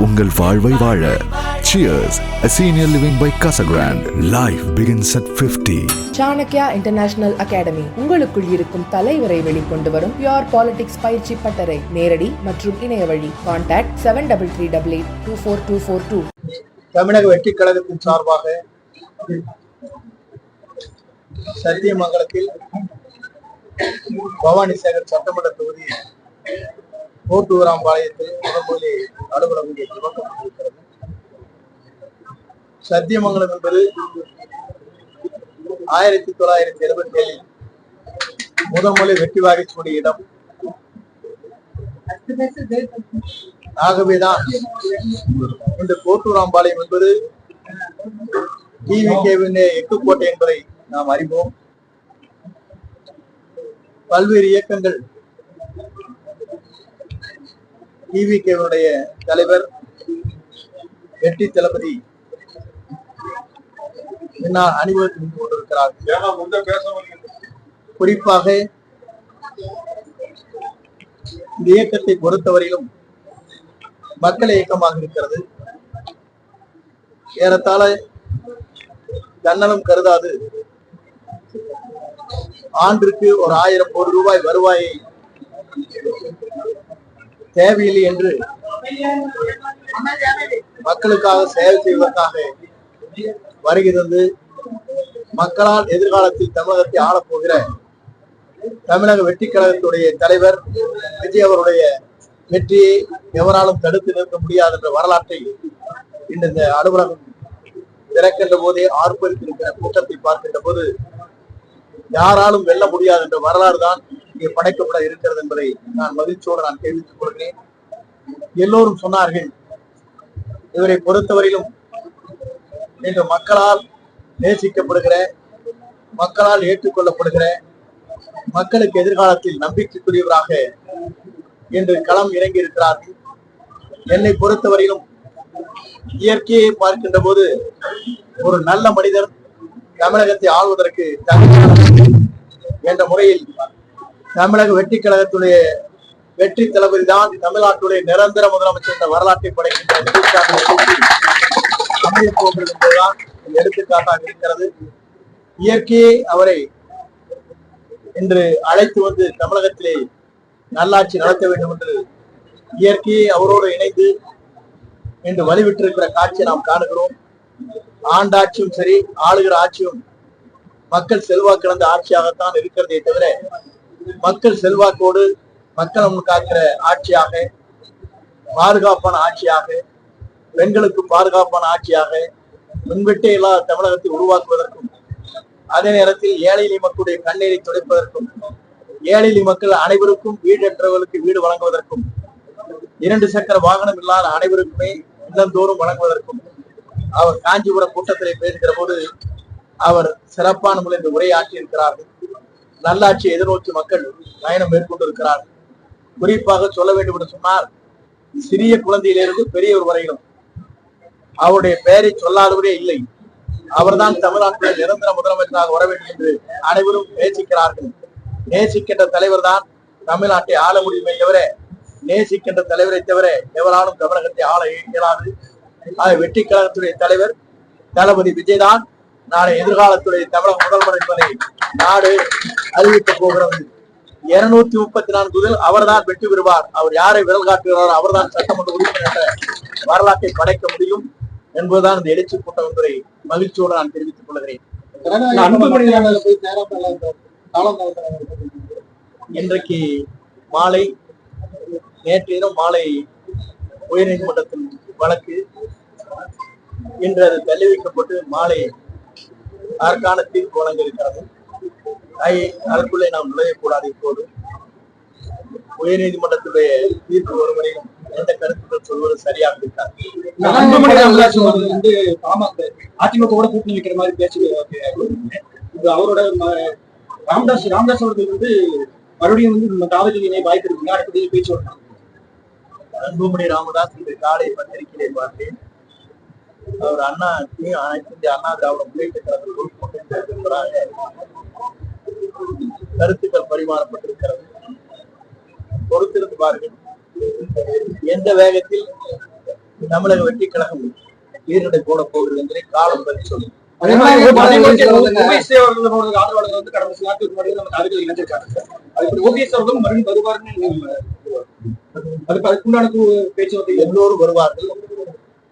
உங்கள் வாழ்வை வாழ. Cheers, a senior living by Casa Grande. Life begins at 50. Chanakya international academy உங்களுக்குள் இருக்கும் தலைவரை வெளிக்கொண்டு வரும் பியூர் பாலிடிக்ஸ் பயிற்சி பட்டறை. நேரடி மற்றும் இணைய வழி. கான்டாக்ட் 7338824242. தமிழக வெற்றி கழகத்தின் சார்பாக சத்தியமங்கலத்தில் பவானி சேகர் சட்டமன்ற தொகுதி கோட்டூராம்பாளையத்தில் முதன்முதலே அலுவலகம் துவக்கப்பட்டிருக்கிறது. சத்தியமங்கலம் என்பது 1977 முதன்முறை வெற்றி வாகைக்கூடிய இடம். ஆகவேதான் இந்த கோட்டூராம்பாளையம் என்பது டிவிகேவின் எட்டுக்கோட்டை என்பதை நாம் அறிவோம். பல்வேறு இயக்கங்கள் டிவிகேவினுடைய தலைவர் வெற்றி தளபதி என்னால் அணிவகுத்து நின்று கொண்டிருக்கிறார்கள். குறிப்பாக இந்த இயக்கத்தை பொறுத்தவரையிலும் மக்கள் இயக்கமாக இருக்கிறது. ஏறத்தாழ தன்னலம் கருதாது ஆண்டிற்கு ஒரு 1000 கோடி ரூபாய் வருவாயை தேவையில்லை என்று மக்களுக்காக சேவை செய்வதற்காக வருகிறது. மக்களால் எதிர்காலத்தில் தமிழகத்தை ஆளப்போகிற தமிழக வெற்றி கழகத்துடைய தலைவர் விஜய் அவருடைய வெற்றியை எவராலும் தடுத்து நிறுத்த முடியாது என்ற வரலாற்றை இந்த அலுவலகம் திறக்கின்ற போதே ஆர்ப்பரித்திருக்கிற கூட்டத்தை பார்க்கின்ற போது யாராலும் வெல்ல முடியாது என்ற வரலாறு தான் இங்கே படைக்கப்பட இருக்கிறது என்பதை நான் மகிழ்ச்சியோடு நான் தெரிவித்துக் கொள்கிறேன். எல்லோரும் சொன்னார்கள், இவரை பொறுத்தவரையிலும் இன்று மக்களால் நேசிக்கப்படுகிற, மக்களால் ஏற்றுக்கொள்ளப்படுகிற, மக்களுக்கு எதிர்காலத்தில் நம்பிக்கைக்குரியவராக இன்று களம் இறங்கி இருக்கிறார்கள். என்னை பொறுத்தவரையிலும் இயற்கையை பார்க்கின்ற போது ஒரு நல்ல மனிதர் தமிழகத்தை ஆள்வதற்கு என்ற முறையில் தமிழக வெற்றி கழகத்துடைய வெற்றி தளபதி தான் தமிழ்நாட்டுடைய நிரந்தர முதலமைச்சர் என்ற வரலாற்றை படைக்கின்ற என்பதுதான் எடுத்துக்காட்டாக இருக்கிறது. இயற்கையே அவரை இன்று அழைத்து வந்து தமிழகத்திலே நல்லாட்சி நடத்த வேண்டும் என்று இயற்கையை அவரோடு இணைந்து இன்று வழிவிட்டிருக்கிற காட்சியை நாம் காணுகிறோம். ஆண்டாட்சியும் சரி, ஆளுகிற ஆட்சியும் மக்கள் செல்வாக்கு இழந்த ஆட்சியாகத்தான் இருக்கிறதே தவிர மக்கள் செல்வாக்கோடு மக்கள் காக்கிற ஆட்சியாக, பாதுகாப்பான ஆட்சியாக, பெண்களுக்கு பாதுகாப்பான ஆட்சியாக, மின்வெட்டே இல்லாத தமிழகத்தை உருவாக்குவதற்கும், அதே நேரத்தில் ஏழை எளிய மக்களுடைய கண்ணீரை துடைப்பதற்கும், ஏழை எளிய மக்கள் அனைவருக்கும் வீடற்றவர்களுக்கு வீடு வழங்குவதற்கும், 2 சக்கர வாகனம் இல்லாத அனைவருக்குமே இல்லந்தோறும் வழங்குவதற்கும் அவர் காஞ்சிபுரம் கூட்டத்திலே பேசுகிற போது அவர் சிறப்பான முறையில் உரையாற்றி இருக்கிறார்கள். நல்லாட்சியை எதிர்நோக்கி மக்கள் பயணம் மேற்கொண்டிருக்கிறார்கள். குறிப்பாக சொல்ல வேண்டும் என்று சொன்னால், சிறிய குழந்தையிலிருந்து பெரியவர் வரையிலும் அவருடைய பெயரை சொல்லாதவரே இல்லை. அவர்தான் தமிழ்நாட்டில் நிரந்தர முதலமைச்சராக வர வேண்டும் என்று அனைவரும் நேசிக்கிறார்கள். நேசிக்கின்ற தலைவர் தான் தமிழ்நாட்டை ஆள முடியுமே தவிர, நேசிக்கின்ற தலைவரை தவிர எவராலும் தமிழகத்தை ஆள இயலாது. வெற்றி கழகத்துடைய தலைவர் தளபதி விஜய் தான் நாளை எதிர்காலத்துடைய தமிழக முதல்வர் என்பதை நாடு அறிவிக்க போகிறது. 234 அவர்தான் வெற்றி பெறுவார். அவர் யாரை விரல் காட்டுகிறாரோ அவர்தான் சட்டமன்ற உறுப்பினர் என்ற வரலாற்றை படைக்க முடியும் என்பதுதான் இந்த எழுச்சி கூட்டம் என்பதை மகிழ்ச்சியோடு நான் தெரிவித்துக் கொள்கிறேன். இன்றைக்கு மாலை, நேற்று தினம் மாலை உயர்நீதிமன்றத்தின் வழக்கு இன்று அது தள்ளி வைக்கப்பட்டு மாலை அதற்கான தீர்ப்பு வழங்க இருக்கிறது. அதற்குள்ளே நாம் நுழையக்கூடாது. இப்போது உயர்நீதிமன்றத்துடைய தீர்ப்பு ஒருவரையும் எந்த கருத்துக்கள் சொல்வது சரியாக இருக்காது. அதிமுக கூட்டணி வைக்கிற மாதிரி பேச்சு அவரோட ராமதாஸ் அவர்கள் மறுபடியும் காவல்துறையினை வாய்ப்பு இருக்குங்க அடுத்த பேச்சு வருவாங்க. அன்புமணி ராமதாஸ் இன்று காலை பத்திரிகையை பார்த்தேன். அவர் அனைத்து இந்திய அண்ணா திராவிட முன்னேற்ற கழகத்திற்காக கருத்துக்கள் பரிமாறப்பட்டிருக்கிறது. பொறுத்திருந்து பாருங்கள். எந்த வேகத்தில் தமிழக வெற்றி கழகம் ஈரடை போட போகிறது என்பதை காலம் பற்றி சொல்லும். ஓபிஎஸ் அவர்கள் ஆதரவாளர்கள் வந்து கடந்த சில நாட்களுக்கு முன்னாடி நமக்கு அறிக்கை இணைஞ்சிருக்காங்க. அதுக்கு ஓபிஎஸ் அவர்களும் மறுபடியும் வருவாருன்னு அதுக்குண்டான பேச்சுவார்த்தை எல்லோரும் வருவார்கள்.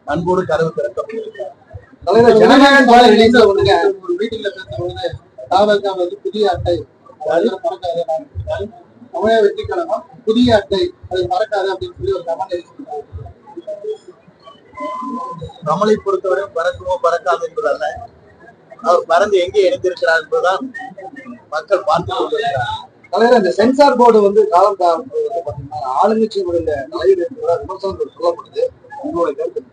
அன்போடு கதவு திறக்கப்பட்டிருக்கிறார். வீட்டுல பேசுறது தாவல்காவது புதிய அட்டை தமிழக வெற்றி கழகம் புதிய அட்டை அது மறக்காது அப்படின்னு சொல்லி ஒரு கமெண்ட். கமலை பொறுத்தவரை பறக்குமோ பறக்காது என்பதல்ல, அவர் பறந்து எங்கே இணைந்திருக்கிறார் என்பதுதான் மக்கள் பார்த்து கொண்டிருக்கிறார். தலைவர், இந்த சென்சார் போர்டு வந்து காலம் பாத்தீங்கன்னா ஆளுங்கட்சியினுடைய தலைவர் விமர்சனம் சொல்லப்படுது. உங்களுடைய கருத்து?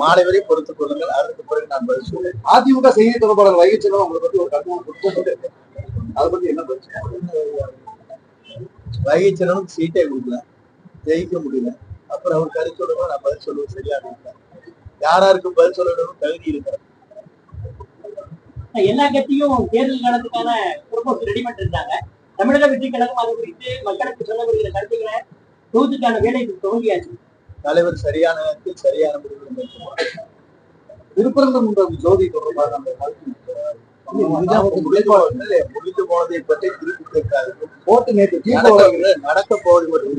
மாலை வரை பொறுத்துக் கொள்ளுங்கள், அதற்கு பிறகு நான் பதில் சொல்றேன். அதிமுக செய்தி தொடர்பாளர் வைகச்செல்வம் உங்களை பத்தி ஒரு கருத்து அதை பத்தி என்ன பிரச்சனை? வைகைச்செல்வனுக்கு சீட்டை கொடுக்கல, ஜெயிக்க முடியல, அப்புறம் அவர் கருத்து சொல்லுவோம், நான் பதில் சொல்லுவது சரியா இருக்கேன். யாராருக்கு பதில் சொல்ல வேண்டும் தகுதி இருக்கிறது. எல்லா கட்சியும் தேர்தல் காலத்துக்கான ப்ரொபோசல் ரெடி பண்ணிருந்தாங்க. தமிழக வெற்றி கழகம் அது குறித்து மக்களுக்கு சொல்ல வருகிற கருத்துக்களை தொகுதிக்கான வேலை துவங்கியாச்சு. தலைவர் சரியான நேரத்தில் சரியான முடிவு. திருப்பரங்குன்றம் ஜோதி தொடர்பாக அந்த முடிந்து போனதை பற்றி திருப்பி கேட்காது. போட்டு நேற்று நடக்க போவது மட்டும்